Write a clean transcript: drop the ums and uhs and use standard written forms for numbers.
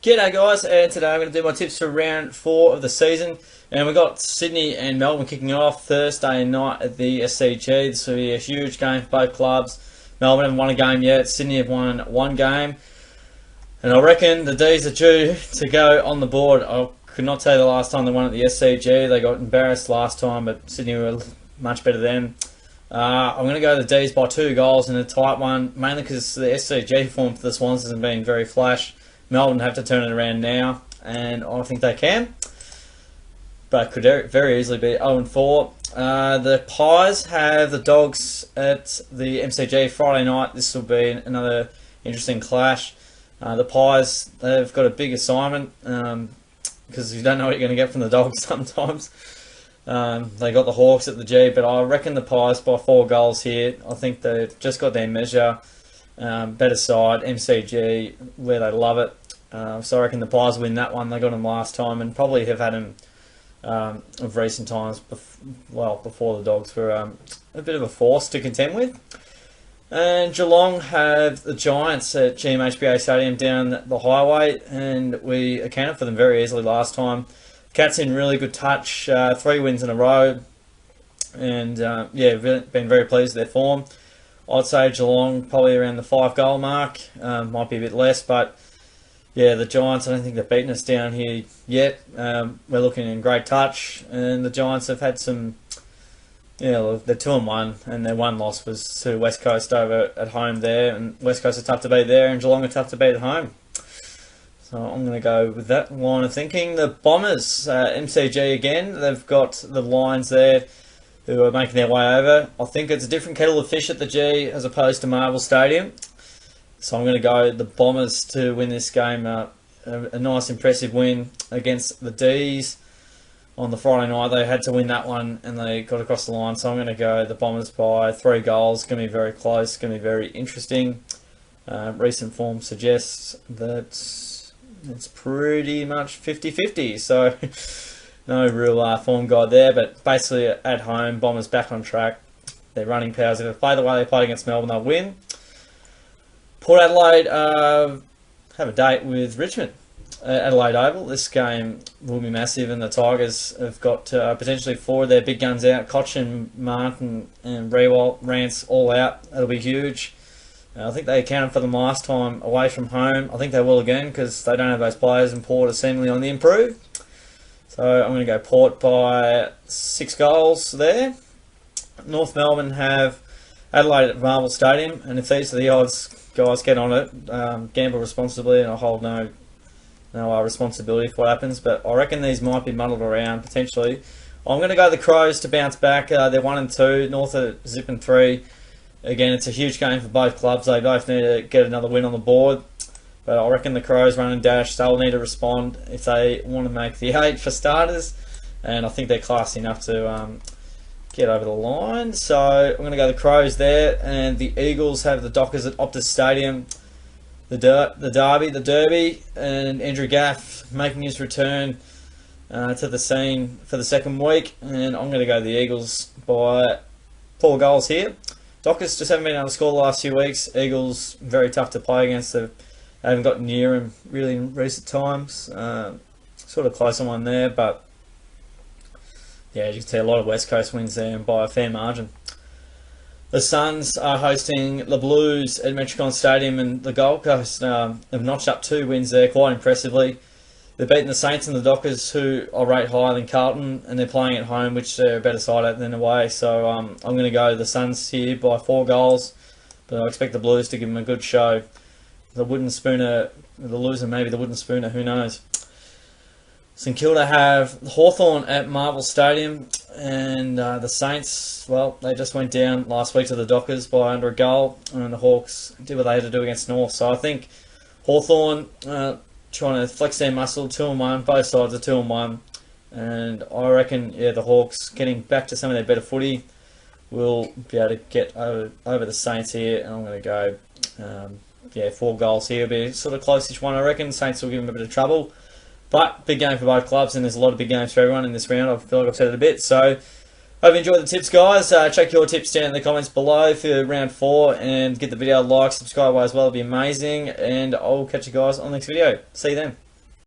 G'day guys, and today I'm going to do my tips for round 4 of the season. And we've got Sydney and Melbourne kicking off Thursday night at the SCG. This will be a huge game for both clubs. Melbourne haven't won a game yet, Sydney have won one game. And I reckon the D's are due to go on the board. I could not tell you the last time they won at the SCG. They got embarrassed last time, but Sydney were much better then. I'm going to go the D's by 2 goals in a tight one, mainly because the SCG form for the Swans hasn't been very flash. Melbourne have to turn it around now, and I think they can, but could very easily be 0-4. The Pies have the Dogs at the MCG Friday night. This will be another interesting clash. The Pies, they've got a big assignment because you don't know what you're going to get from the Dogs sometimes. They got the Hawks at the G, but I reckon the Pies by 4 goals here. I think they've just got their measure. Better side, MCG, where they love it. So I reckon the Pies win that one. They got them last time and probably have had them of recent times, before the Dogs were a bit of a force to contend with. And Geelong have the Giants at GMHBA Stadium down the highway, and we accounted for them very easily last time. Cats in really good touch, 3 wins in a row, and been very pleased with their form. I'd say Geelong probably around the 5-goal mark, might be a bit less, but yeah, the Giants, I don't think they've beaten us down here yet. We're looking in great touch, and the Giants have had some, they're 2-1, and their one loss was to West Coast over at home there, and West Coast are tough to beat there, and Geelong are tough to beat at home. So I'm going to go with that line of thinking. The Bombers, MCG again, they've got the Lions there who are making their way over. I think it's a different kettle of fish at the G as opposed to Marvel Stadium. So I'm going to go the Bombers to win this game. A nice impressive win against the D's on the Friday night. They had to win that one and they got across the line. So I'm going to go the Bombers by 3 goals. It's going to be very close. It's going to be very interesting. Recent form suggests that it's pretty much 50-50. So no real form guide there, but basically at home, Bombers back on track. Their running powers, if they play the way they played against Melbourne, they'll win. Port Adelaide have a date with Richmond at Adelaide Oval. This game will be massive, and the Tigers have got potentially 4 of their big guns out. Cochin, Martin and Rewalt, Rance all out. That'll be huge. I think they accounted for them last time away from home. I think they will again because they don't have those players, and Port are seemingly on the improve. So I'm going to go Port by 6 goals there. North Melbourne have Adelaide at Marvel Stadium, and if these are the odds, guys, get on it. Gamble responsibly, and I hold no responsibility for what happens, but I reckon these might be muddled around potentially. I'm going to go the Crows to bounce back. They're 1-2, North are zipping 3. Again, it's a huge game for both clubs. They both need to get another win on the board. But I reckon the Crows run and dash. They'll need to respond if they want to make the 8 for starters. And I think they're classy enough to get over the line. So I'm going to go the Crows there. And the Eagles have the Dockers at Optus Stadium. The Derby, and Andrew Gaff making his return to the scene for the second week. And I'm going to go the Eagles by 4 goals here. Dockers just haven't been able to score the last few weeks. Eagles, very tough to play against. They haven't got near them really in recent times. Sort of close on one there, but yeah, you can see a lot of West Coast wins there and by a fair margin. The Suns are hosting the Blues at Metricon Stadium, and the Gold Coast have notched up 2 wins there quite impressively. They're beating the Saints and the Dockers, who I rate higher than Carlton, and they're playing at home, which they're a better side at than away. So I'm going to go the Suns here by 4 goals, but I expect the Blues to give them a good show. The Wooden Spooner, the loser, maybe the Wooden Spooner, who knows. St Kilda have Hawthorn at Marvel Stadium, and the Saints, well, they just went down last week to the Dockers by under a goal, and the Hawks did what they had to do against North. So I think Hawthorn trying to flex their muscle, 2-1, both sides are 2-1, and I reckon, the Hawks getting back to some of their better footy will be able to get over the Saints here, and I'm going to go 4 goals here. It'll be a sort of close-ish one, I reckon. Saints will give them a bit of trouble, but big game for both clubs, and there's a lot of big games for everyone in this round. I feel like I've said it a bit, so hope you enjoyed the tips, guys. Check your tips down in the comments below for round 4, and get the video a like, subscribe as well. It'll be amazing, and I'll catch you guys on the next video. See you then.